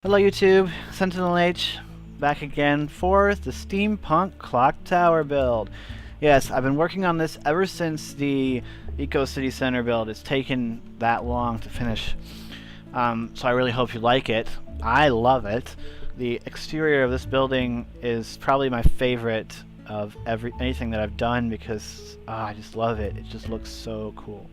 Hello YouTube, SentinalhMC back again for the Steampunk Clock Tower build. Yes, I've been working on this ever since the Eco City Center build. It's taken that long to finish, so I really hope you like it. I love it. The exterior of this building is probably my favorite of anything that I've done because I just love it. It just looks so cool.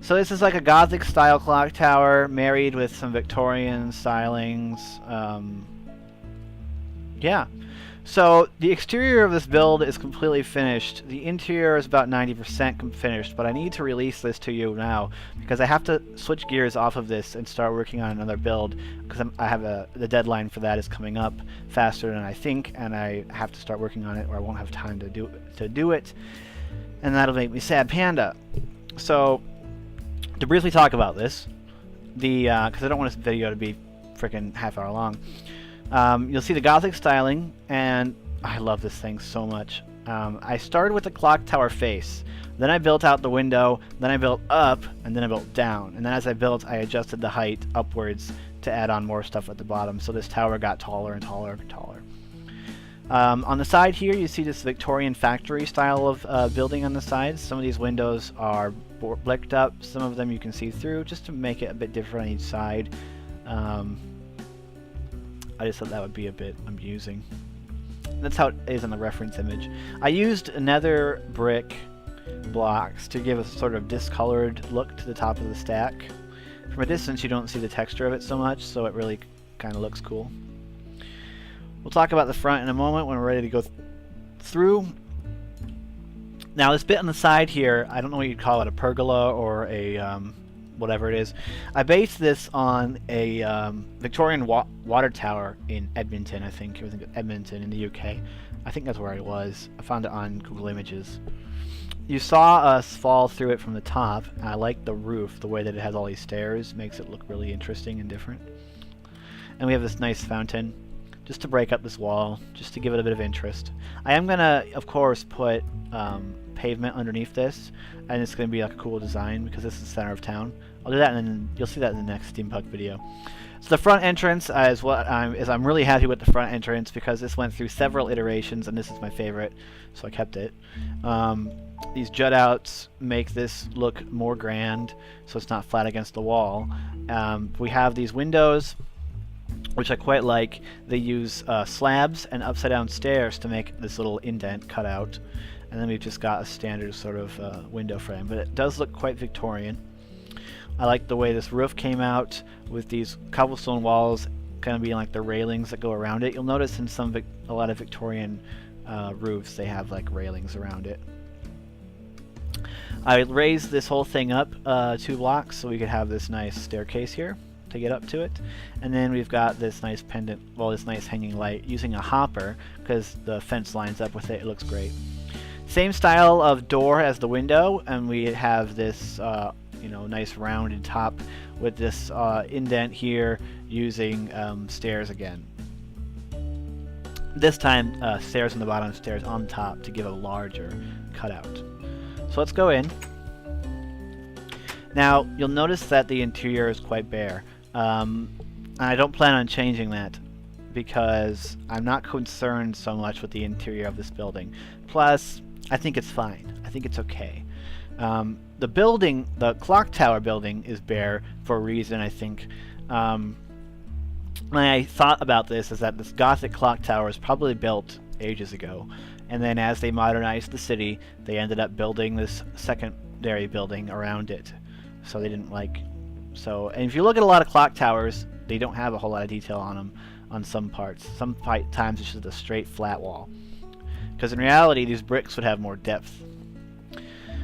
So this is like a Gothic style clock tower married with some Victorian stylings. Yeah. So the exterior of this build is completely finished. The interior is about 90% finished, but I need to release this to you now because I have to switch gears off of this and start working on another build because I have the deadline for that is coming up faster than I think, and I have to start working on it or I won't have time to do it, and that'll make me sad panda. So to briefly talk about this, because I don't want this video to be freaking half-hour long, you'll see the Gothic styling, and I love this thing so much. I started with the clock tower face, then I built out the window, then I built up, and then I built down. And then as I built, I adjusted the height upwards to add on more stuff at the bottom, so this tower got taller and taller and taller. On the side here, you see this Victorian factory style of building on the sides. Some of these windows are blicked up, some of them you can see through, just to make it a bit different on each side. I just thought that would be a bit amusing. That's how it is on the reference image. I used nether brick blocks to give a sort of discolored look to the top of the stack. From a distance you don't see the texture of it so much, so it really kind of looks cool. We'll talk about the front in a moment when we're ready to go through. Now this bit on the side here, I don't know what you'd call it, a pergola or a whatever it is. I based this on a Victorian water tower in Edmonton, I think. It was in Edmonton in the UK. I think that's where it was. I found it on Google Images. You saw us fall through it from the top. And I like the roof, the way that it has all these stairs. Makes it look really interesting and different. And we have this nice fountain, just to break up this wall, just to give it a bit of interest. I am gonna, of course, put pavement underneath this, and it's gonna be like a cool design because this is the center of town. I'll do that, and then you'll see that in the next steampunk video. So the front entrance is what I'm really happy with the front entrance because this went through several iterations, and this is my favorite, so I kept it. These jut outs make this look more grand, so it's not flat against the wall. We have these windows, which I quite like. They use slabs and upside down stairs to make this little indent cut out, and then we've just got a standard sort of window frame, but it does look quite Victorian. I like the way this roof came out with these cobblestone walls kind of being like the railings that go around it. You'll notice in a lot of Victorian roofs they have like railings around it. I raised this whole thing up 2 blocks so we could have this nice staircase here to get up to it, and then we've got this nice pendant, well, this nice hanging light using a hopper because the fence lines up with it. It looks great. Same style of door as the window, and we have this you know, nice rounded top with this indent here using stairs again. This time stairs on the bottom, stairs on top to give a larger cutout. So let's go in. Now you'll notice that the interior is quite bare. And I don't plan on changing that because I'm not concerned so much with the interior of this building. Plus, I think it's fine. I think it's okay. The building, the clock tower building, is bare for a reason, I think. When I thought about this is that this Gothic clock tower was probably built ages ago, and then as they modernized the city, they ended up building this secondary building around it. So they didn't like... And if you look at a lot of clock towers, they don't have a whole lot of detail on them on some parts. Some times it's just a straight flat wall. Because in reality, these bricks would have more depth.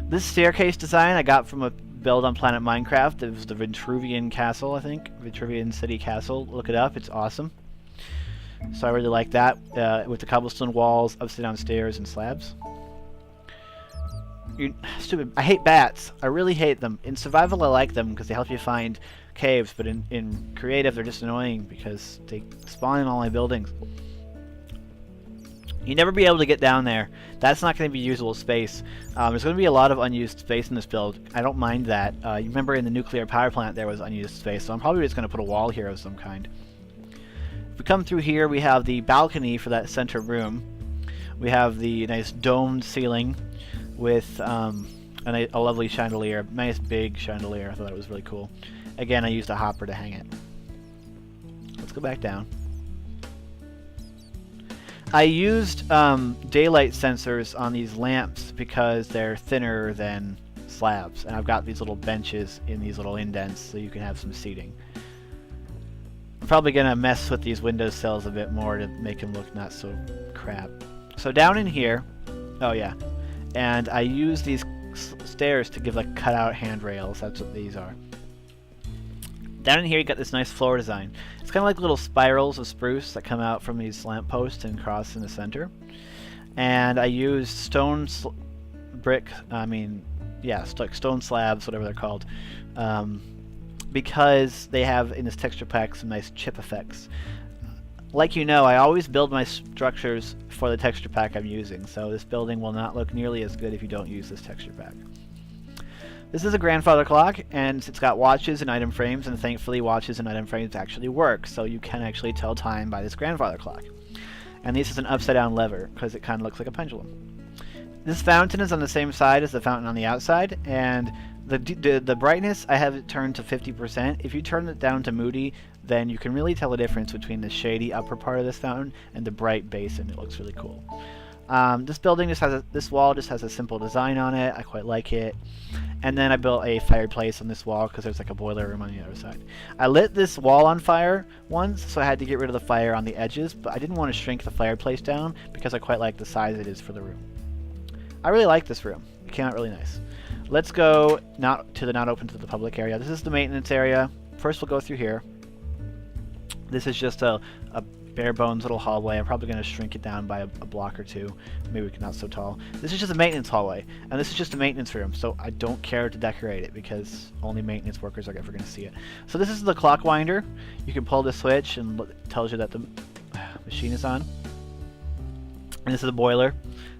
This staircase design I got from a build on Planet Minecraft. It was the Vitruvian Castle, I think. Vitruvian City Castle. Look it up. It's awesome. So I really like that. With the cobblestone walls, upside down stairs, and slabs. You're stupid. I hate bats. I really hate them. In survival, I like them because they help you find caves, but in creative, they're just annoying because they spawn in all my buildings. You'll never be able to get down there. That's not going to be usable space. There's going to be a lot of unused space in this build. I don't mind that. You remember in the nuclear power plant there was unused space, so I'm probably just going to put a wall here of some kind. If we come through here, we have the balcony for that center room. We have the nice domed ceiling with a lovely chandelier. Nice big chandelier. I thought it was really cool. Again, I used a hopper to hang it. Let's go back down. I used daylight sensors on these lamps because they're thinner than slabs, and I've got these little benches in these little indents so you can have some seating. I'm probably going to mess with these window sills a bit more to make them look not so crap. So down in here, oh yeah, and I use these stairs to give like cutout handrails. That's what these are. Down in here you got this nice floor design. It's kind of like little spirals of spruce that come out from these lampposts and cross in the center. And I used stone stone slabs, whatever they're called, because they have in this texture pack some nice chip effects. Like you know, I always build my structures for the texture pack I'm using, so this building will not look nearly as good if you don't use this texture pack. This is a grandfather clock, and it's got watches and item frames, and thankfully watches and item frames actually work, so you can actually tell time by this grandfather clock. And this is an upside down lever, because it kind of looks like a pendulum. This fountain is on the same side as the fountain on the outside, and the brightness, I have it turned to 50%. If you turn it down to moody, then you can really tell the difference between the shady upper part of this fountain and the bright basin. It looks really cool. This building just has this wall just has a simple design on it. I quite like it. And then I built a fireplace on this wall because there's like a boiler room on the other side. I lit this wall on fire once, so I had to get rid of the fire on the edges, but I didn't want to shrink the fireplace down because I quite like the size it is for the room. I really like this room. It came out really nice. Let's go not open to the public area. This is the maintenance area. First we'll go through here. This is just a bare bones little hallway. I'm probably going to shrink it down by a block or two. Maybe not so tall. This is just a maintenance hallway, and this is just a maintenance room, so I don't care to decorate it because only maintenance workers are ever going to see it. So this is the clock winder. You can pull the switch and it tells you that the machine is on. And this is a boiler.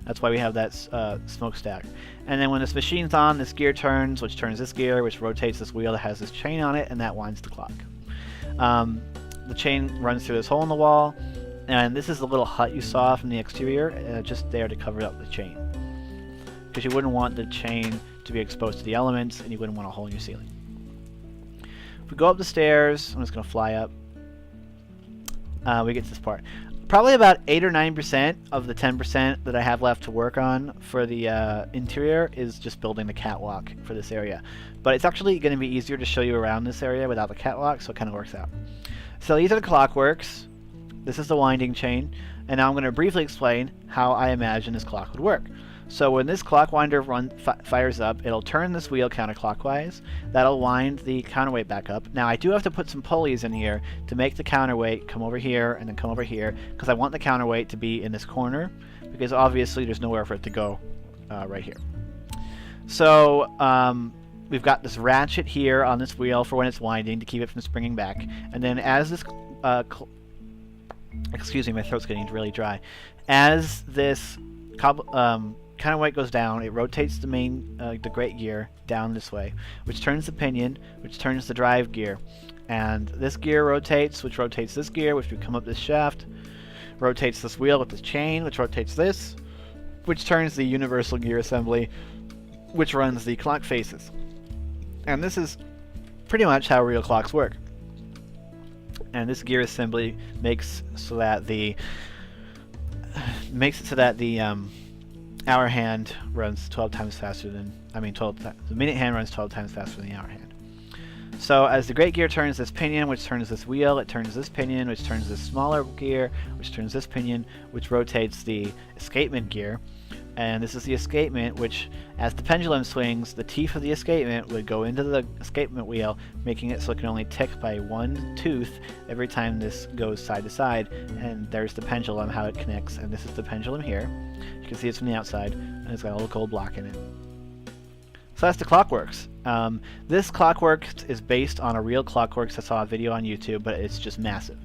That's why we have that smokestack. And then when this machine's on, this gear turns, which turns this gear, which rotates this wheel that has this chain on it, and that winds the clock. The chain runs through this hole in the wall, and this is the little hut you saw from the exterior, just there to cover up the chain. Because you wouldn't want the chain to be exposed to the elements, and you wouldn't want a hole in your ceiling. If we go up the stairs, I'm just going to fly up, we get to this part. Probably about 8 or 9% of the 10% that I have left to work on for the interior is just building the catwalk for this area. But it's actually going to be easier to show you around this area without the catwalk, so it kind of works out. So these are the clockworks. This is the winding chain. And now I'm going to briefly explain how I imagine this clock would work. So when this clock winder fires up, it'll turn this wheel counterclockwise. That'll wind the counterweight back up. Now I do have to put some pulleys in here to make the counterweight come over here and then come over here, because I want the counterweight to be in this corner, because obviously there's nowhere for it to go right here. So we've got this ratchet here on this wheel for when it's winding to keep it from springing back. And then as this excuse me, my throat's getting really dry. As this counterweight goes down, it rotates the main, the great gear down this way, which turns the pinion, which turns the drive gear. And this gear rotates, which rotates this gear, which would come up this shaft, rotates this wheel with this chain, which rotates this, which turns the universal gear assembly, which runs the clock faces. And this is pretty much how real clocks work. And this gear assembly makes it so that the hour hand runs 12 times faster than, the minute hand runs 12 times faster than the hour hand. So as the great gear turns this pinion, which turns this wheel, it turns this pinion, which turns this smaller gear, which turns this pinion, which rotates the escapement gear. And this is the escapement, which, as the pendulum swings, the teeth of the escapement would go into the escapement wheel, making it so it can only tick by one tooth every time this goes side to side. And there's the pendulum, how it connects. And this is the pendulum here. You can see it's from the outside, and it's got a little gold block in it. So that's the Clockworks. This Clockworks is based on a real Clockworks I saw a video on YouTube, but it's just massive.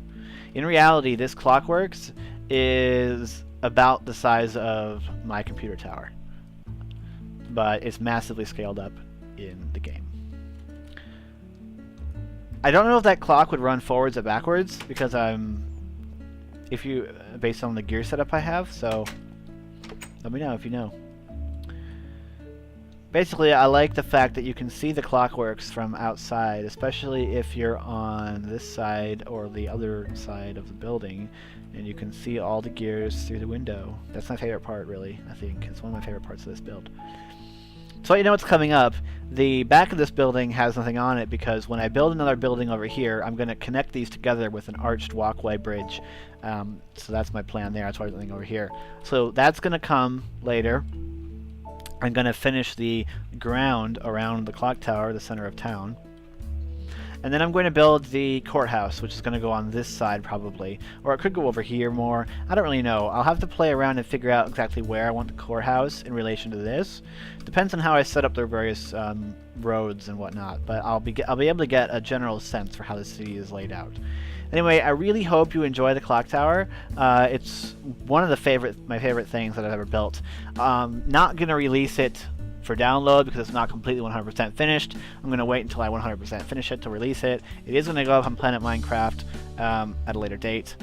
In reality, this Clockworks is about the size of my computer tower, but it's massively scaled up in the game. I don't know if that clock would run forwards or backwards because based on the gear setup I have, so let me know if you know. Basically, I like the fact that you can see the Clockworks from outside, especially if you're on this side or the other side of the building, and you can see all the gears through the window. That's my favorite part, really, I think. It's one of my favorite parts of this build. So you know what's coming up. The back of this building has nothing on it because when I build another building over here, I'm going to connect these together with an arched walkway bridge. So that's my plan there. That's why everything over here. So that's going to come later. I'm going to finish the ground around the clock tower, the center of town. And then I'm going to build the courthouse, which is going to go on this side probably. Or it could go over here more. I don't really know. I'll have to play around and figure out exactly where I want the courthouse in relation to this. Depends on how I set up the various roads and whatnot. But I'll be able to get a general sense for how the city is laid out. Anyway, I really hope you enjoy the clock tower. It's one of my favorite things that I've ever built. Not going to release it for download because it's not completely 100% finished. I'm going to wait until I 100% finish it to release it. It is going to go up on Planet Minecraft at a later date.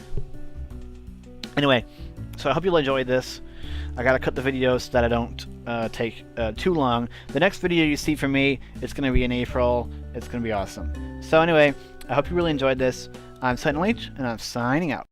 Anyway, so I hope you'll enjoy this. I gotta cut the video so that I don't take too long. The next video you see from me, it's going to be in April. It's going to be awesome. So anyway, I hope you really enjoyed this. I'm SentinalhMC, and I'm signing out.